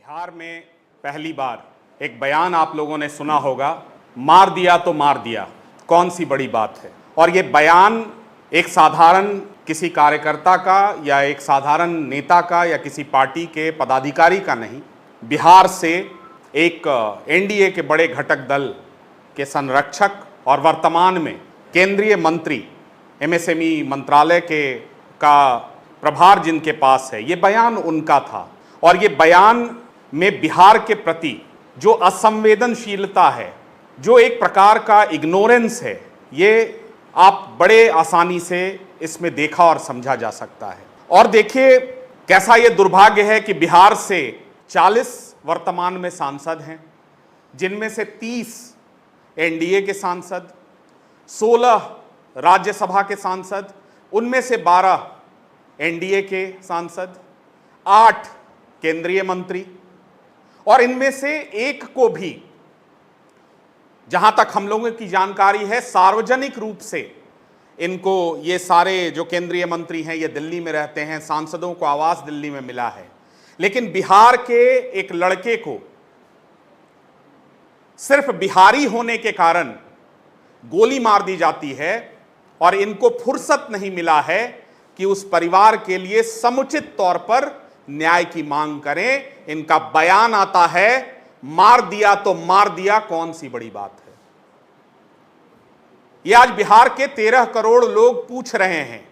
बिहार में पहली बार एक बयान आप लोगों ने सुना होगा, मार दिया तो मार दिया, कौन सी बड़ी बात है। और ये बयान एक साधारण किसी कार्यकर्ता का या एक साधारण नेता का या किसी पार्टी के पदाधिकारी का नहीं, बिहार से एक एनडीए के बड़े घटक दल के संरक्षक और वर्तमान में केंद्रीय मंत्री एमएसएमई मंत्रालय का प्रभार जिनके पास है, ये बयान उनका था। और ये बयान में बिहार के प्रति जो असंवेदनशीलता है, जो एक प्रकार का इग्नोरेंस है, ये आप बड़े आसानी से इसमें देखा और समझा जा सकता है। और देखिए कैसा ये दुर्भाग्य है कि बिहार से 40 वर्तमान में सांसद हैं, जिनमें से 30 एनडीए के सांसद, 16 राज्यसभा के सांसद, उनमें से 12 एनडीए के सांसद, 8 केंद्रीय मंत्री, और इनमें से एक को भी, जहां तक हम लोगों की जानकारी है, सार्वजनिक रूप से इनको, ये सारे जो केंद्रीय मंत्री हैं ये दिल्ली में रहते हैं, सांसदों को आवास दिल्ली में मिला है, लेकिन बिहार के एक लड़के को सिर्फ बिहारी होने के कारण गोली मार दी जाती है और इनको फुर्सत नहीं मिला है कि उस परिवार के लिए समुचित तौर पर न्याय की मांग करें। इनका बयान आता है, मार दिया तो मार दिया, कौन सी बड़ी बात है। यह आज बिहार के 13 करोड़ लोग पूछ रहे हैं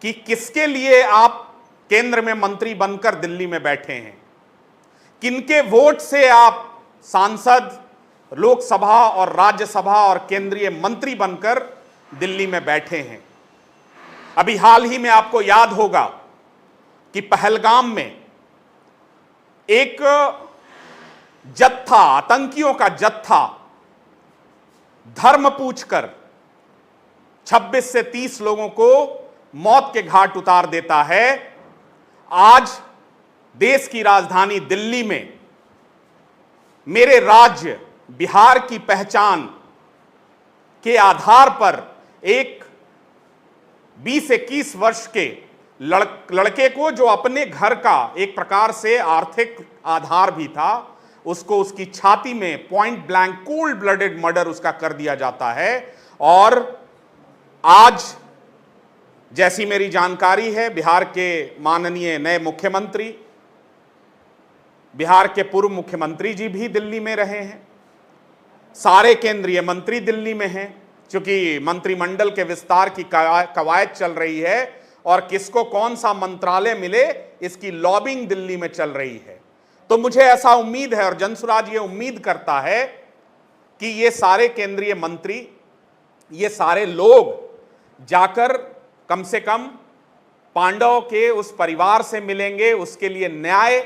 कि किसके लिए आप केंद्र में मंत्री बनकर दिल्ली में बैठे हैं, किनके वोट से आप सांसद, लोकसभा और राज्यसभा और केंद्रीय मंत्री बनकर दिल्ली में बैठे हैं। अभी हाल ही में आपको याद होगा कि पहलगाम में एक जत्था, आतंकियों का जत्था, धर्म पूछकर 26 से 30 लोगों को मौत के घाट उतार देता है। आज देश की राजधानी दिल्ली में मेरे राज्य बिहार की पहचान के आधार पर एक 20-21 वर्ष के लड़के को, जो अपने घर का एक प्रकार से आर्थिक आधार भी था, उसको उसकी छाती में point blank cold blooded murder उसका कर दिया जाता है। और आज जैसी मेरी जानकारी है, बिहार के माननीय नए मुख्यमंत्री, बिहार के पूर्व मुख्यमंत्री जी भी दिल्ली में रहे हैं, सारे केंद्रीय मंत्री दिल्ली में हैं, क्योंकि मंत्रिमंडल के विस्तार की कवायद चल रही है और किसको कौन सा मंत्रालय मिले इसकी लॉबिंग दिल्ली में चल रही है। तो मुझे ऐसा उम्मीद है और जनसुराज ये उम्मीद करता है कि ये सारे केंद्रीय मंत्री, ये सारे लोग जाकर कम से कम पांडव के उस परिवार से मिलेंगे, उसके लिए न्याय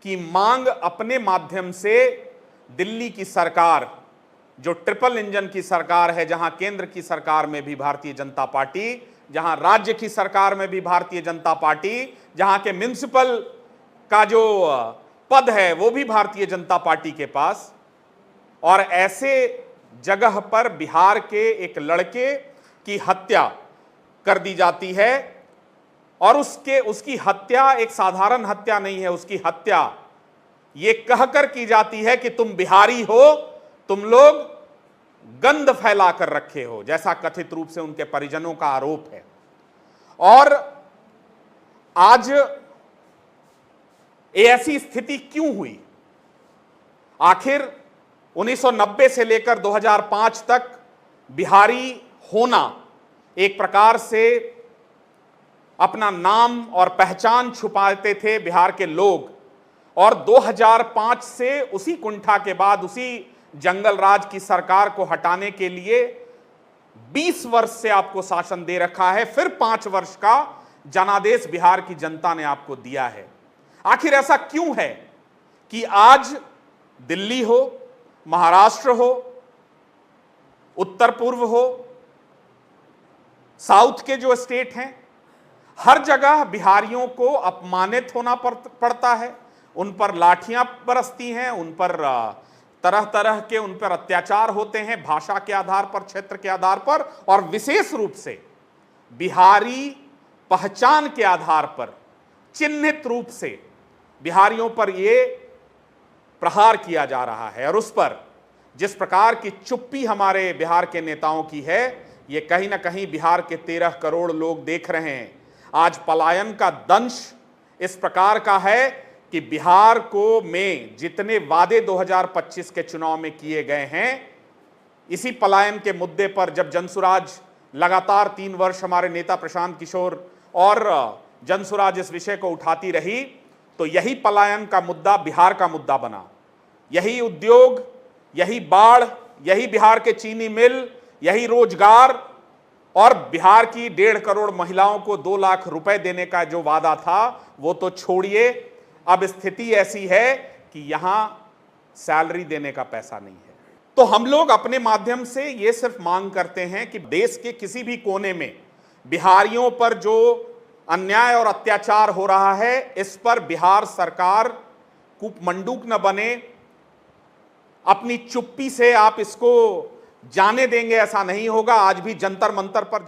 की मांग अपने माध्यम से दिल्ली की सरकार, जो ट्रिपल इंजन की सरकार है, जहां केंद्र की सरकार में भी भारतीय जनता पार्टी, जहां राज्य की सरकार में भी भारतीय जनता पार्टी, जहां के म्युनिसिपल का जो पद है वो भी भारतीय जनता पार्टी के पास, और ऐसे जगह पर बिहार के एक लड़के की हत्या कर दी जाती है। और उसकी हत्या एक साधारण हत्या नहीं है, उसकी हत्या ये कहकर की जाती है कि तुम बिहारी हो, तुम लोग गंध फैला कर रखे हो, जैसा कथित रूप से उनके परिजनों का आरोप है। और आज ऐसी स्थिति क्यों हुई? आखिर 1990 से लेकर 2005 तक बिहारी होना एक प्रकार से अपना नाम और पहचान छुपाते थे बिहार के लोग, और 2005 से उसी कुंठा के बाद, उसी जंगल राज की सरकार को हटाने के लिए 20 वर्ष से आपको शासन दे रखा है, फिर 5 वर्ष का जनादेश बिहार की जनता ने आपको दिया है। आखिर ऐसा क्यों है कि आज दिल्ली हो, महाराष्ट्र हो, उत्तर पूर्व हो, साउथ के जो स्टेट हैं, हर जगह बिहारियों को अपमानित होना पड़ता है, उन पर लाठियां बरसती हैं, उन पर तरह तरह के उन पर अत्याचार होते हैं, भाषा के आधार पर, क्षेत्र के आधार पर, और विशेष रूप से बिहारी पहचान के आधार पर चिन्हित रूप से बिहारियों पर ये प्रहार किया जा रहा है और उस पर जिस प्रकार की चुप्पी हमारे बिहार के नेताओं की है, ये कहीं ना कहीं बिहार के 13 करोड़ लोग देख रहे हैं। आज पलायन का दंश इस प्रकार का है कि बिहार को में जितने वादे 2025 के चुनाव में किए गए हैं, इसी पलायन के मुद्दे पर जब जनसुराज लगातार 3 वर्ष हमारे नेता प्रशांत किशोर और जनसुराज इस विषय को उठाती रही, तो यही पलायन का मुद्दा बिहार का मुद्दा बना। यही उद्योग, यही बाढ़, यही बिहार के चीनी मिल, यही रोजगार और बिहार की 1.5 करोड़ महिलाओं को 2 लाख रुपए देने का जो वादा था वो तो छोड़िए, अब स्थिति ऐसी है कि यहां सैलरी देने का पैसा नहीं है। तो हम लोग अपने माध्यम से ये सिर्फ मांग करते हैं कि देश के किसी भी कोने में बिहारियों पर जो अन्याय और अत्याचार हो रहा है, इस पर बिहार सरकार कूपमंडूक न बने। अपनी चुप्पी से आप इसको जाने देंगे ऐसा नहीं होगा। आज भी जंतर मंतर पर